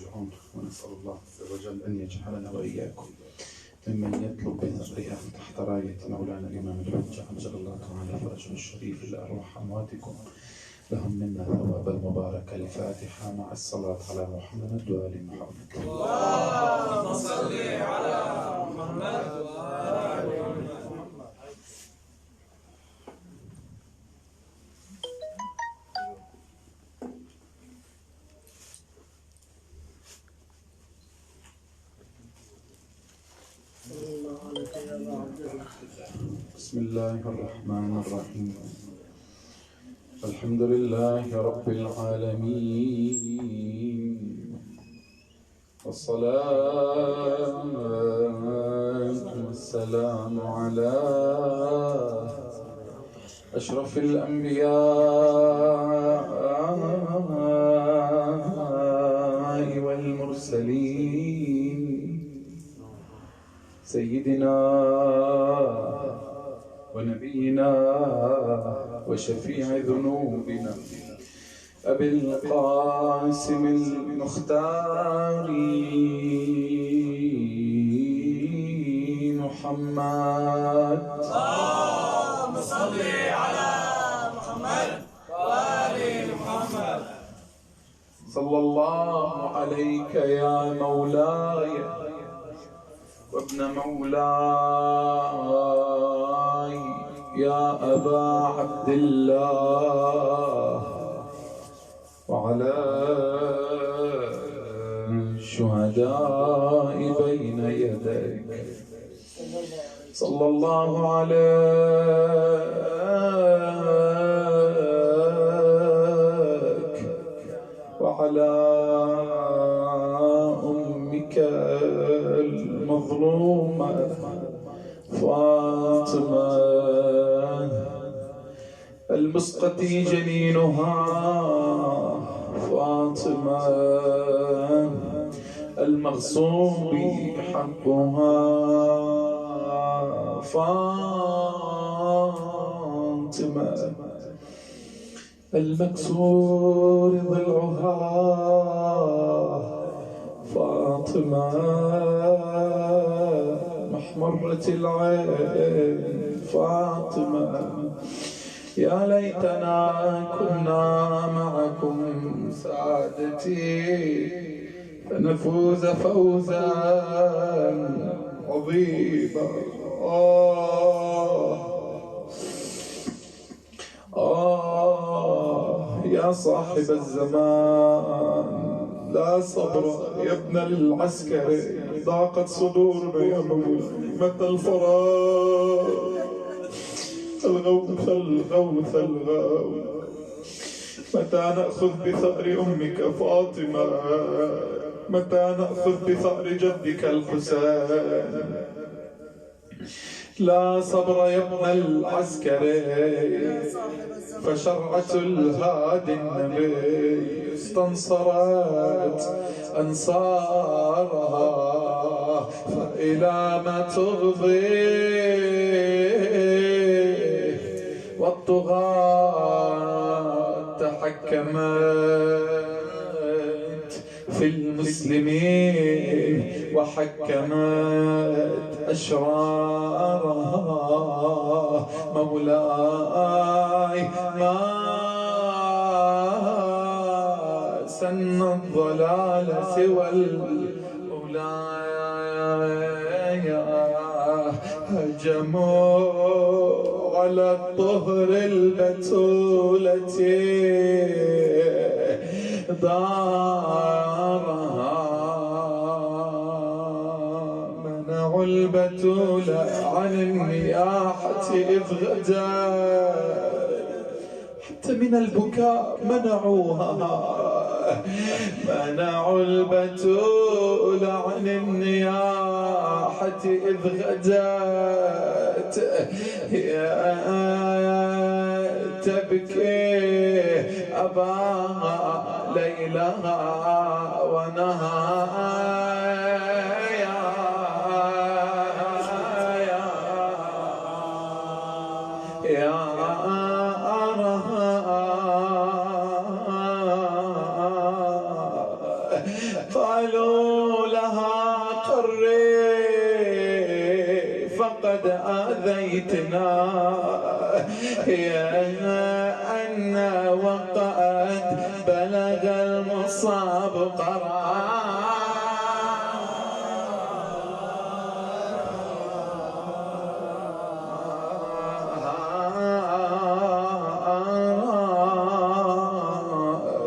راجعون. ونسأل الله عز وجل أن يجعلنا وإياكم ممن يطلب بثأرها تحت راية مولانا الإمام الحجة عجل الله تعالى فرجه الشريف لأرواح أمواتكم، لهم منا ثواب المبارك. الفاتحة مع الصلاة على محمد وآل محمد. اللهم صل على محمد وآل محمد. بسم الله الرحمن الرحيم. الحمد لله رب العالمين، والصلاة والسلام على أشرف الأنبياء والمرسلين، سيدنا ونبينا وشفيع ذنوبنا أبي القاسم المختار محمد. اللهم صل على محمد وآل محمد. صلى الله عليك يا مولاي وابن مولاي يا أبا عبد الله، وعلى الشهداء بين يديك. صلى الله عليك وعلى أمك المظلومة فاطمة المسقطي جنينها، فاطمة المغصوب حقها، فاطمة المكسور ضلعها، فاطمة محمرة العين، فاطمة يا ليتنا كنا معكم سعادتي فنفوز فوزا عظيما. يا صاحب الزمان لا صبر يا ابن العسكر، ضاقت صدورنا يا مولاي، متى الفراغ؟ الغوث الغوث الغوث، متى نأخذ بثأر أمك فاطمة؟ متى نأخذ بثأر جدك الحسين؟ لا صبر يا ابن العسكري، فشرعة الهادي النبي استنصرت أنصارها، فإلى ما تغضي والطغاة تحكمت في المسلمين وحكمت أشرارها. مولاي ما سن الضلال سوى المولاي، هجموا على الطهر البتولة دارها، منعوا البتولة عن النياحة إذ غدا، حتى من البكاء منعوها، منعوا البتول عن النياحة إذ غدت تبكي أباها ليلها ونهايا. قال قالوا لها قري فقد آذيتنا يا أن وقعت بلغ المصاب قرار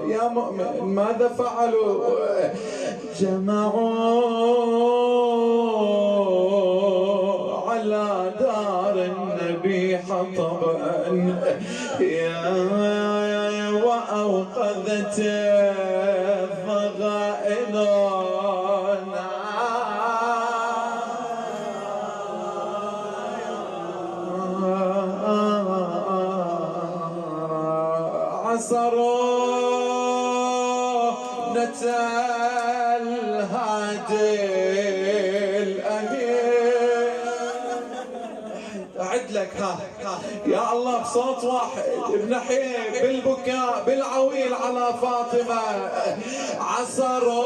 يا مؤمن ماذا فعلوا جمعوا على دار النبي حطبا وأوقذت الضغائن عصروا الهادي الأمين أعد لك ها يا الله بصوت واحد بنحيب بالبكاء بالعويل على فاطمة عصروا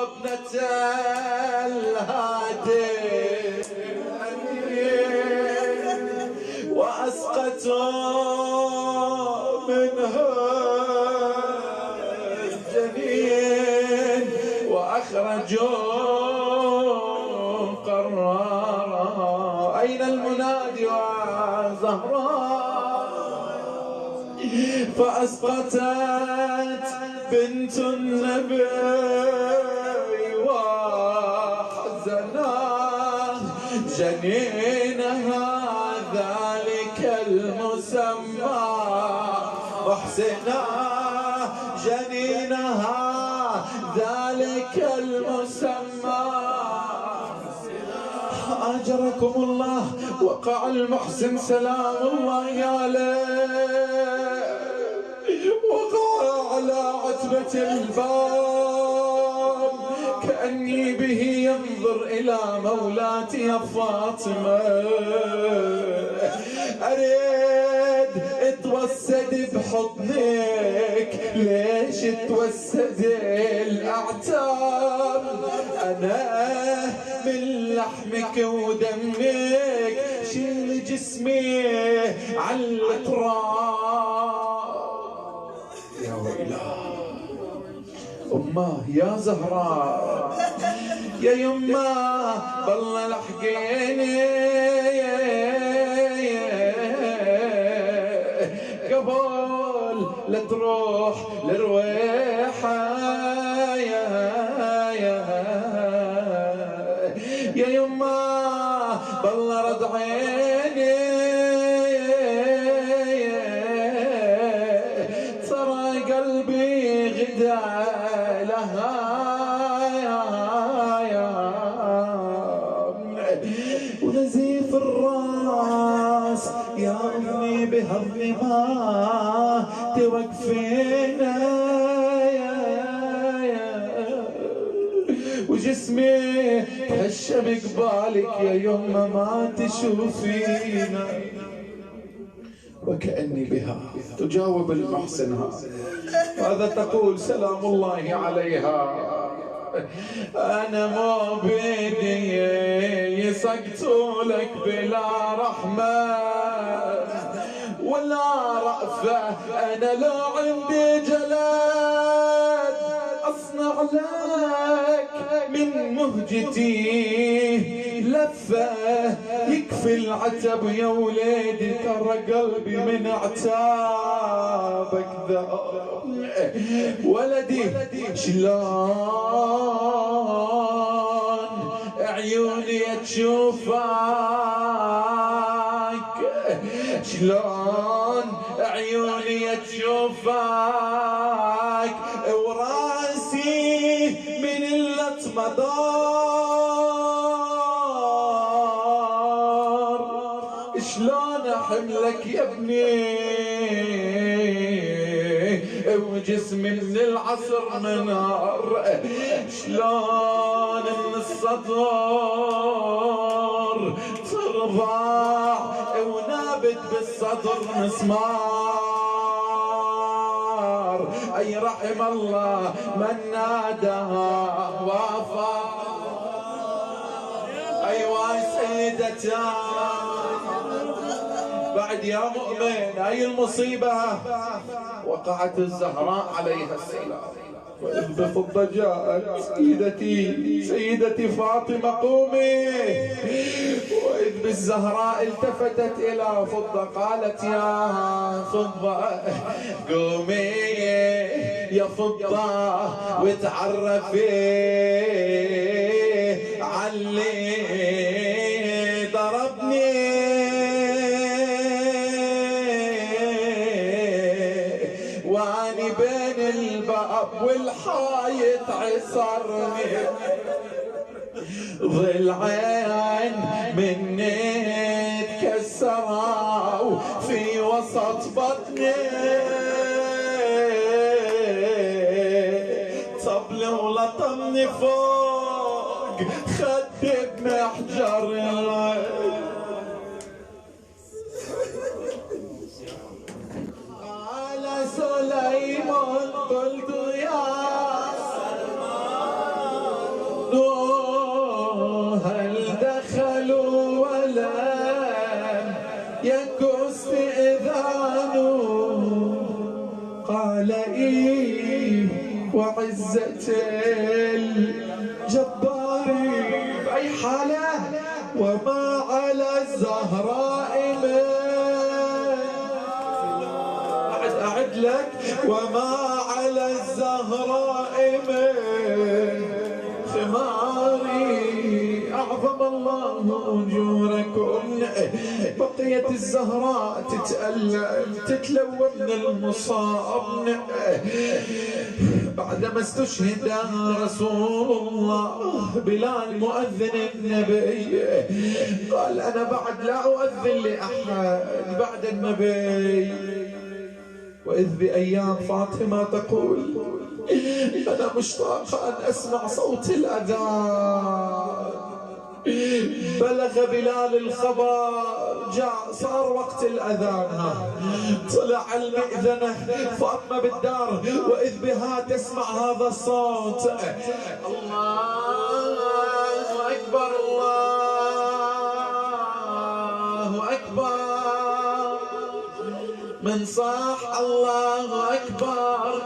ابنة الهادي الأمين وأسقطوا منها الجنين وأخرجوا قرارا أين المنادي وزهراء فأسقطت بنت النبي وحزنا جنينها ذلك المسمى محسنا جنينها ذلك المسمى أجركم الله وقع المحسن سلام الله عليه وقع على عتبة الباب كأني به ينظر إلى مولاتي فاطمة أريد اتوسد بحضنك ليش اتوسد الأعتاب أنا من لحمك ودمك شيل جسمي على التراب يا ويلاه أمه يا زهراء يا يمه بالله لحقيني قبل لا تروح لرويحة يا يمه بالله رد عيني ترى قلبي غدا لها ونزيف الراس يا أمي بهالظما توقفينا وجسمي هشم قبالك يا يمه ما تشوفينا وكأني بها تجاوب المحسنها ماذا تقول سلام الله عليها أنا مو بيدي سقت لك بلا رحمة ولا رأفة أنا لا عندي جلد أصنع لك من مهجتي لفة يكفي العتب يا وليدي ترى قلبي من عتابك ذا ولدي شلون عيوني تشوفك شلون عيوني تشوفك وراسي من اللطمة دار شلون احملك يا ابني وجسمي من العصر منار شلون من الصدر ترضع ونابت بالصدر مسمار أي رحم الله من ناداها وافق. أيوة سيدتان بعد يا مؤمن هاي المصيبة وقعت الزهراء عليها السلام. وإذ بفضة جاءت سيدتي فاطمة قومي. وإذ بالزهراء التفتت إلى فضة قالت يا فضة قومي يا فضة وتعرفي علي ضربني واني بين الباب والحايط عصرني ضلعين مني تكسروا في وسط بطني طبل ولطمني فوق خدي بمحجر العين. قال سليمان قلت يا سلمان هل دخلوا ولم يكن استئذان؟ قال إيه وعزة الجبار بأي حالة وما على الزهراء أعد لك وما على الزهراء من خماري. أعظم الله أجوركم. بقيت الزهراء تتألم تتلوى من المصاب بعدما استشهد رسول الله بلال مؤذن النبي قال أنا بعد لا أؤذن لأحد بعد النبي. وإذ بأيام فاطمة تقول أنا مشتاقة أن أسمع صوت الأذان. بلغ بلال الخبر جاء صار وقت الأذان طلع المئذنة فاطمة بالدار وإذ بها تسمع هذا الصوت الله أكبر الله أكبر. من صاح الله أكبر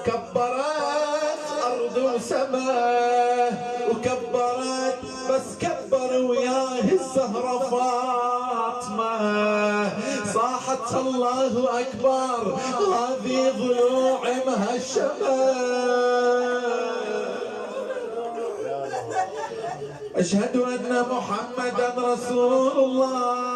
كبرت أرض وسماء وكبرت بس كبر وياه الزهرة فاطمة صاحت الله أكبر هذه ضلوع مهشمة. أشهد أن محمدا رسول الله.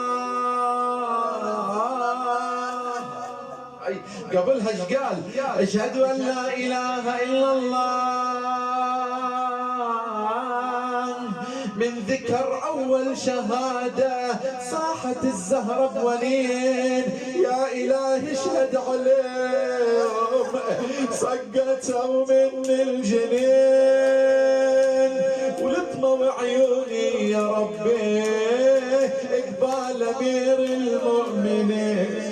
قبلها ايش قال؟ أشهد أن لا إله إلا الله. من ذكر أول شهادة صاحت الزهرة بولين يا إلهي اشهد عليهم سقتوا من الجنين ولطموا عيوني يا ربي إقبال أمير المؤمنين.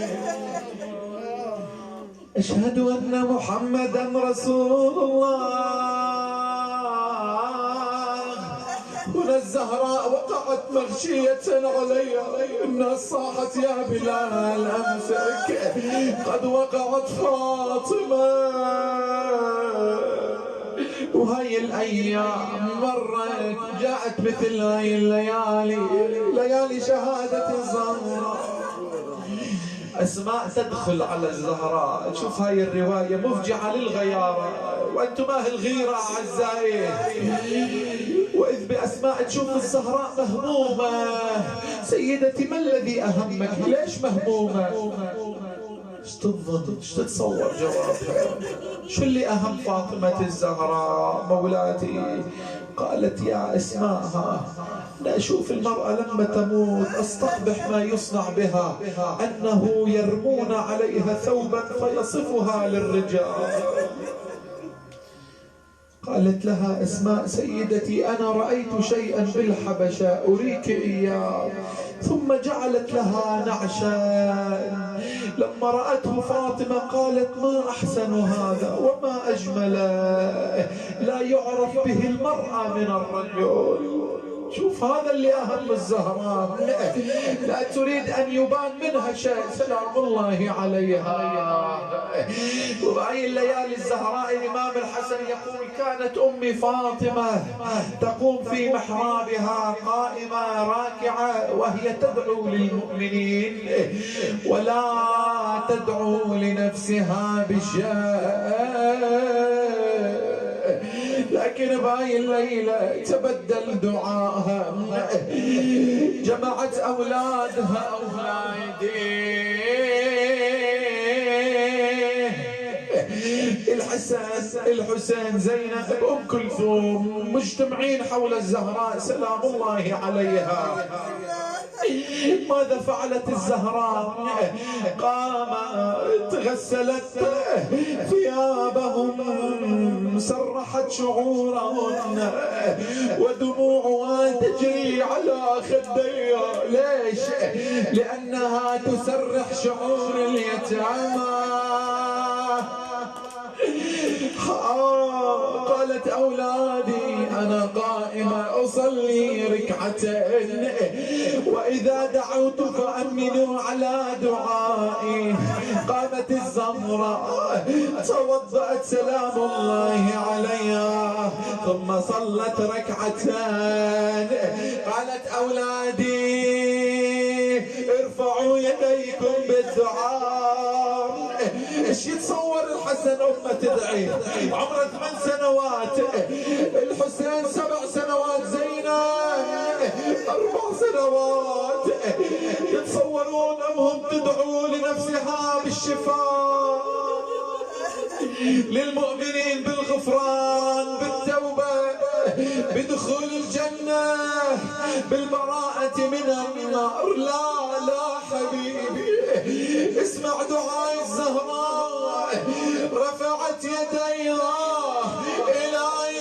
أشهد أن محمدا رسول الله. هنا الزهراء وقعت مغشية علي الناس صاحت يا بلال أمسك قد وقعت فاطمة. وهاي الأيام مرت جاءت مثل هاي الليالي ليالي شهادة الزهراء. أسماء تدخل على الزهراء. شوف هاي الرواية مفجعة للغيارة وأنتم أهل الغيرة أعزائي. وإذ بأسماء تشوف الزهراء مهمومة. سيدتي ما الذي أهمك؟ ليش مهمومة؟ ايش تظن؟ ايش تتصور جوابها؟ شو اللي أهم فاطمة الزهراء مولاتي؟ قالت يا أسماء لا أشوف المرأة لما تموت أستقبح ما يصنع بها أنه يرمون عليها ثوبا فيصفها للرجال. قالت لها أسماء سيدتي أنا رأيت شيئا بالحبشة أريك إياه. ثم جعلت لها نعشا. لما رأته فاطمة قالت ما أحسن هذا وما أجمله، لا يعرف به المرأة من الرجل. شوف هذا اللي أهم الزهراء، لا تريد أن يبان منها شيء سلام الله عليها. وبهاي الليالي الزهراء الإمام الحسن يقول كانت أمي فاطمة تقوم في محرابها قائمة راكعة وهي تدعو للمؤمنين ولا تدعو لنفسها بشيء. لكن بهاي الليلة تبدل دعاها، جمعت أولادها الحسين زينب أم كلثوم مجتمعين حول الزهراء سلام الله عليها. ماذا فعلت الزهراء؟ قامت غسلت ثيابهم، سرحت شعورهن ودموعها تجري على خديها. ليش؟ لأنها تسرح شعور اليتامى. قالت أولادي أنا قائمة أصلي ركعتين وإذا دعوت فأمنوا على دعائي. قامت الزهراء توضأت سلام الله عليها ثم صلت ركعتين. قالت أولادي ارفعوا يديكم بالدعاء. ايش يتصور الحسن أمه تدعي عمره 8 سنوات، الحسين 7 سنوات، زينب 4 سنوات. يتصورون أمهم تدعو لنفسها بالشفاء، للمؤمنين بالغفران، بالتوبة، بدخول الجنة، بالبراءة من النار. لا لا حبيبي، اسمع دعاء الزهراء. رفعت يديها إلهي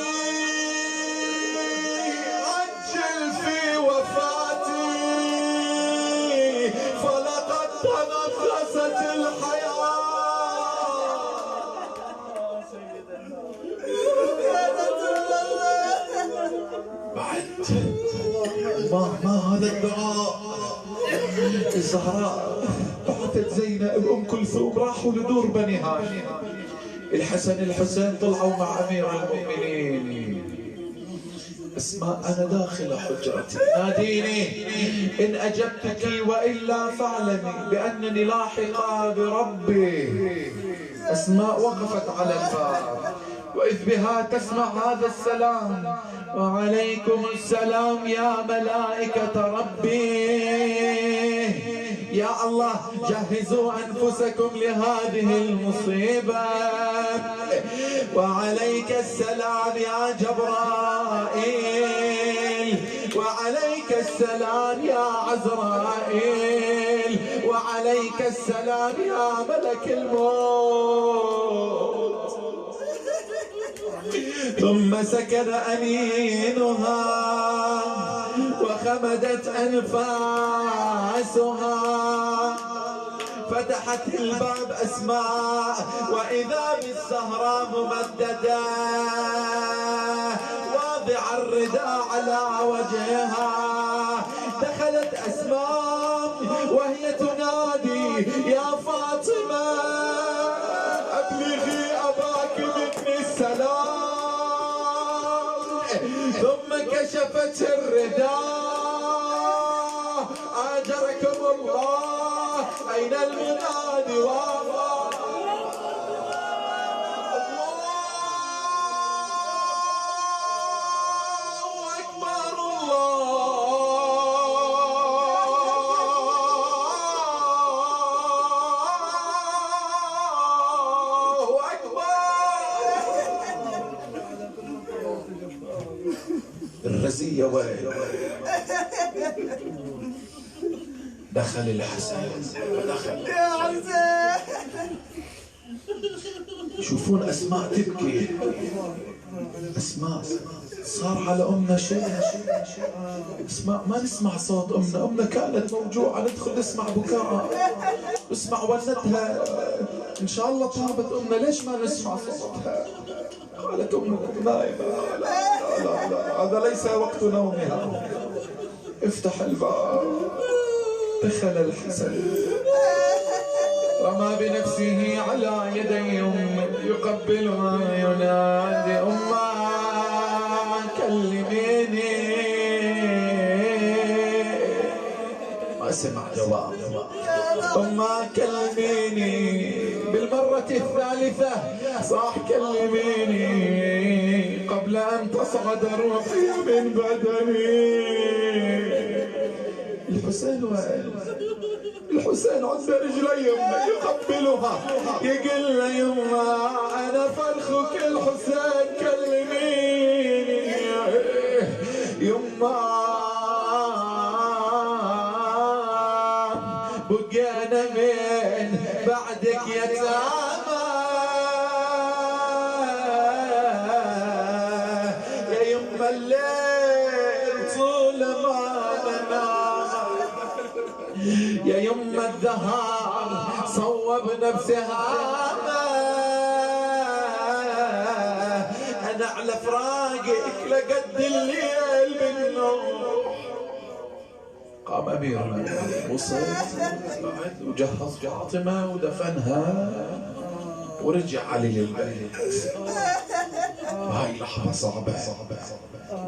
عجل في وفاتي فلقد تنفست الحياة. ما هذا الدعاء؟ الزهراء بعثت زينب أم كلثوم راحوا لدور بني هاشم. الحسين طلعوا مع أمير المؤمنين. اسماء أنا داخل حجرتي ناديني إن أجبتك وإلا فاعلمي بأنني لاحقة بربي. أسماء وقفت على الباب وإذ بها تسمع هذا السلام: وعليكم السلام يا ملائكة ربي. يا الله جهزوا أنفسكم لهذه المصيبة. وعليك السلام يا جبرائيل، وعليك السلام يا عزرائيل، وعليك السلام يا ملك الموت. ثم سكن أنينها وخمدت أنفاسها. فتحت الباب أسماء وإذا بالزهراء ممددة واضع الرداء على وجهها. دخلت أسماء وهي تنادي: يا فاطمة أبلغي أباك مني السلام. ثم كشفت الرداء: آجركم الله، أين المنادي؟ الرزية وين؟ دخل الحسن. دخل يا حسين. يشوفون أسماء تبكي. أسماء صار على أمنا شيء. أسماء ما نسمع صوت أمنا كانت موجوعة، ندخل نسمع بكاء، نسمع ولدها. إن شاء الله طابت أمنا، ليش ما نسمع صوتها؟ قالت أمنا نايمة. لا هذا ليس وقت نومها. افتح الباب. دخل الحسن، رمى بنفسه على يدي أمه يقبلها ينادي أمه كلميني. ما سمع جواب. أمه كلميني. بالمرة الثالثة صاح كلميني قبل أن تصعد روحي من بدني. الحسين عند رجلي يمه يقبلها يقول له يمه أنا فلخك الحسين كلميني. يمه بقينا من بعدك يتامى يا يمه الليل طول ما ننام يا يمه الدهر صوب نفسها أنا على فراقك لقد الليل بالنور. قام أمير المؤمنين وصل وجهز فاطمة ودفنها ورجع علي للبيت. هاي لحظة صعبة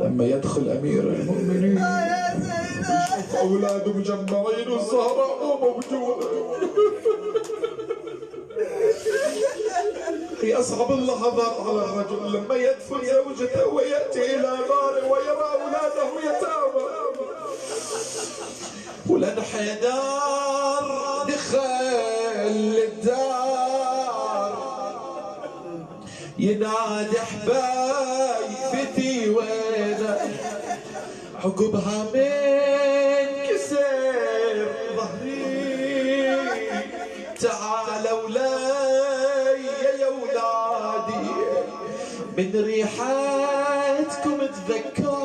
لما يدخل أمير المؤمنين ويشوف أولاده مجمعين والزهراء مو موجودة. هي أصعب اللحظات على الرجل لما يدفن زوجته ويأتي إلى داره ويرى أولاده يتامى. ولن حيدار دخل الدار ينادي حبايبتي وينه عقبها من كسر ظهري تعالوا لي يا ولادي من ريحتكم تذكر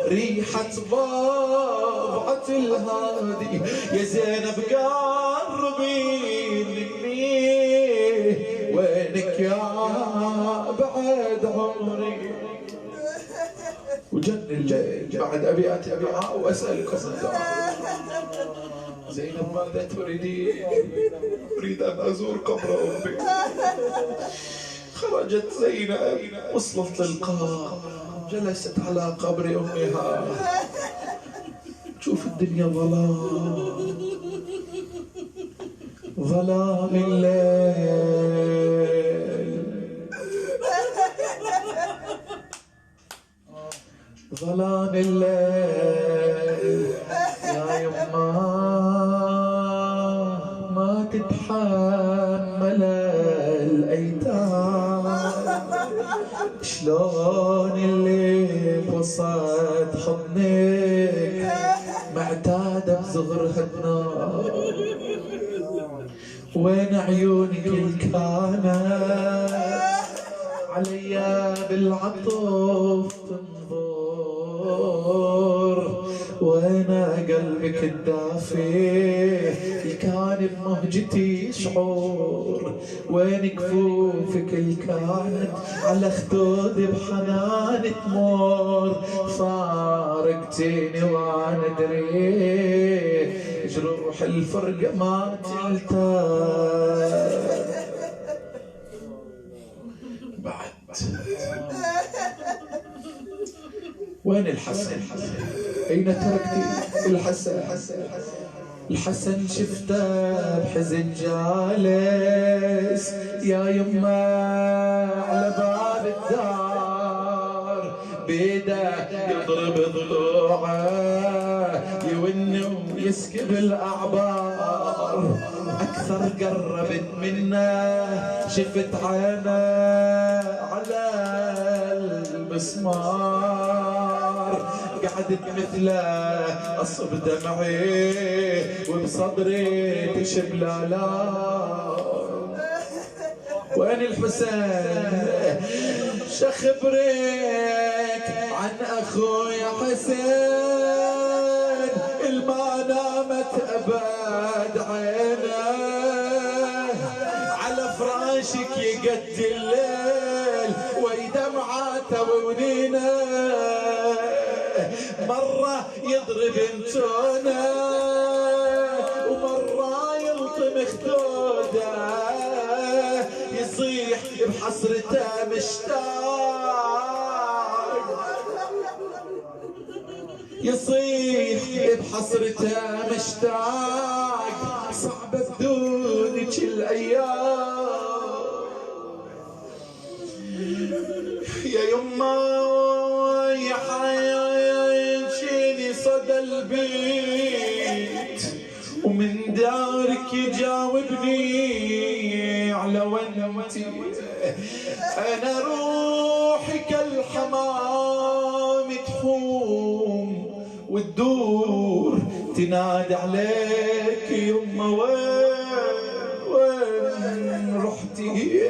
ريحة بابعة الهادي يا زينب قربي مني وينك يا بعد عمري. وجن الليل بعد أبي أتي معاه وأسألكم الدعاء. زينب ماذا تريدين؟ أريد أن أزور قبر أمي. خرجت زينب وصلت للقبر جلست على قبر أمها. شوف الدنيا ظلام الليل ظلام الليل يا يما ما تتحمل الأيتام. شلون اللي بوسط حضنك معتادة بصغرها النار. وين عيونك اللي كانت عليا بالعطف تنظر. وين قلبك الدافي اللي كان بمهجتي يشعر. وين كفوفك اللي كانت على خدودي بحنان تمر. فارقتيني وانا ادري جروح الفرقة ما تلتاح. بعد وين الحسن؟ أين تركتي الحسن؟ الحسن شفته بحزن جالس يا يما على باب الدار بيده يضرب ضلوعه يون ويسكب الأعبار. أكثر قربت منه شفت عينه على المسمار. قعدت مثله أصب دمعي وبصدري تشب لالا. وين الحسين؟ شخبرك عن أخويا حسين الما نامت أبد عينه على فراشك يقضي الليل ويدمعاته وونينه مرة يضرب انتونه ومرة يلطم خدوده يصيح بحسرته مشتاق يصيح بحسرته مشتاق صعبة بدونك الأيام يا يما يا حياتي صدى البيت ومن دارك يجاوبني على وينتي أنا روحي كالحمام تحوم وتدور تنادي عليك يما وين رحتي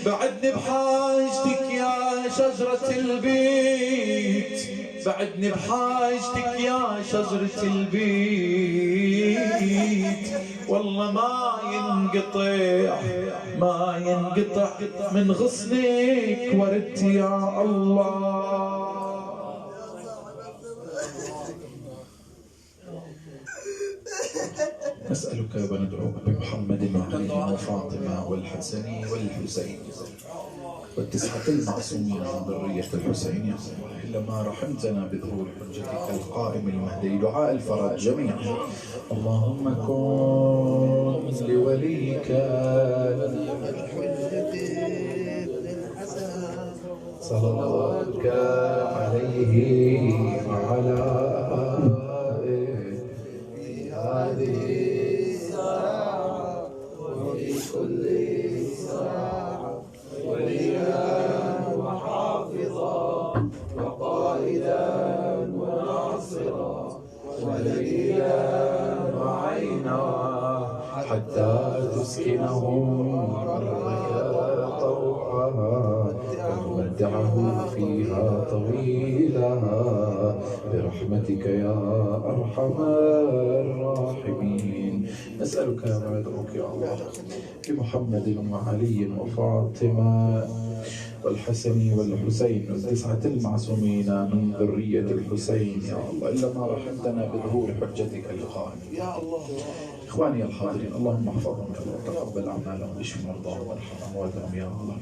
بعدني بحاجتك يا شجرة البيت بعدني بحاجتك يا شجرة البيت والله ما ينقطع من غصنك وردت يا الله نسألك وندعوك بمحمد وعلي وفاطمة والحسن والحسين والتسعة المعصومين من ذرية الحسين يا الله لما رحمتنا بظهور حجتك القائم المهدي دعاء الفرج جميعا اللهم كن لوليك صلواتك عليه وعلى هذه الساعة وفي كل ساعة وليا وحافظا وقائدا وناصرا ودليلا وعينا حتى تسكنه أرضك طوعا وتمتعه فيها طويلا برحمتك يا أرحم الراحمين نسألك وندعوك يا الله بمحمد وعلي وفاطمة والحسن والحسين والتسعة المعصومين من ذرية الحسين يا الله إلا ما رحمتنا بظهور حجتك القائمة يا الله إخواني الحاضرين اللهم احفظهم وتقبل أعمالهم واشف مرضاهم وارحم أمواتهم يا الله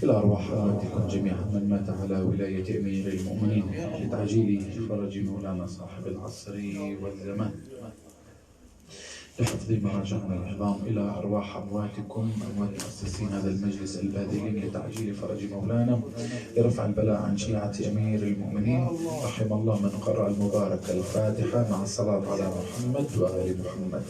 إلى أرواح أمواتكم جميعا من مات على ولاية أمير المؤمنين لتعجيل فرج مولانا صاحب العصر والزمان لحفظ مراجعنا العظام إلى أرواح أمواتكم أموات مؤسسين هذا المجلس الباذلين لتعجيل فرج مولانا لرفع البلاء عن شيعة أمير المؤمنين رحم الله من قرأ المبارك الفاتحة مع الصلاة على محمد وآل محمد